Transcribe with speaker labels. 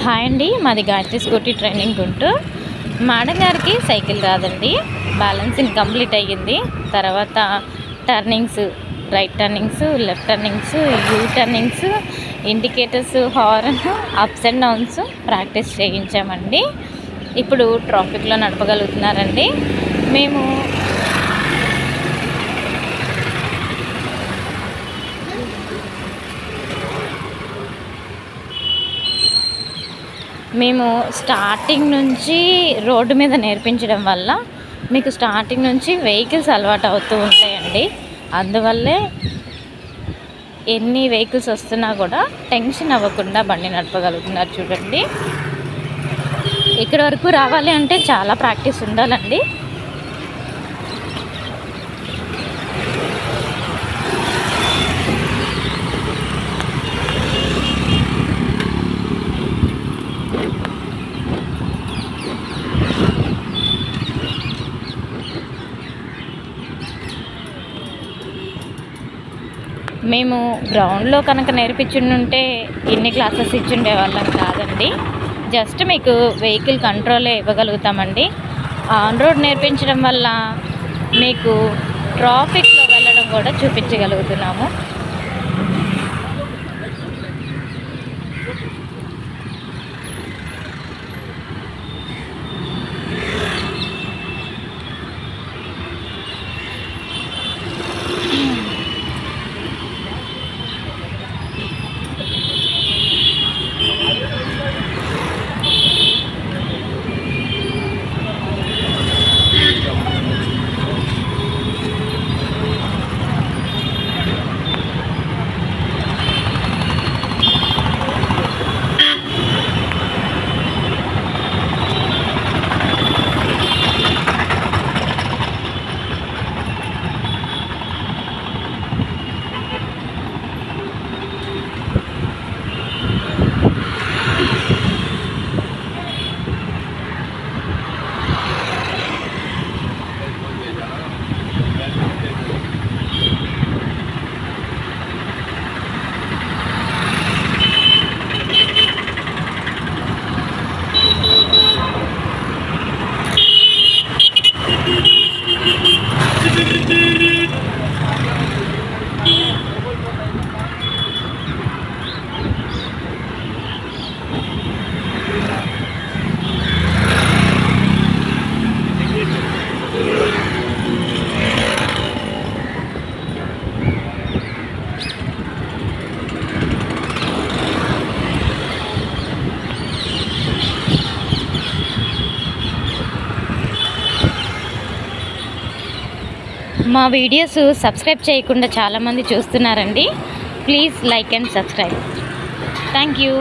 Speaker 1: Hi అండి, మాది Gayatri scooty training Guntur. Madam గారికి సైకిల్ రాదండి. బ్యాలెన్సింగ్ కంప్లీట్ అయ్యింది. తర్వాత turnings, right turnings, left turnings, U turnings, indicators, horn, ups and downs practice చేయించామండి. ఇప్పుడు ట్రాఫిక్లో నడపగలుగుతున్నారండి. మేము స్టార్టింగ్ నుంచి రోడ్డు మీద నేర్పించడం వల్ల మీకు స్టార్టింగ్ నుంచి వెహికల్స్ అలవాటు అవుతూ ఉంటాయండి. అందువల్లే ఎన్ని వెహికల్స్ వస్తున్నా కూడా టెన్షన్ అవ్వకుండా బండి నడపగలుగుతున్నారు. చూడండి, ఇక్కడ వరకు రావాలి అంటే చాలా ప్రాక్టీస్ ఉండాలండి. మేము గ్రౌండ్లో కనుక నేర్పించుంటే ఇన్ని క్లాసెస్ ఇచ్చుండే వాళ్ళం కాదండి. జస్ట్ మీకు వెహికల్ కంట్రోలే ఇవ్వగలుగుతామండి. ఆన్ రోడ్ నేర్పించడం వల్ల మీకు ట్రాఫిక్లో వెళ్ళడం కూడా చూపించగలుగుతున్నాము. మా వీడియోస్ సబ్స్క్రైబ్ చేయకుండా చాలామంది చూస్తున్నారండి. Please like and subscribe. Thank you.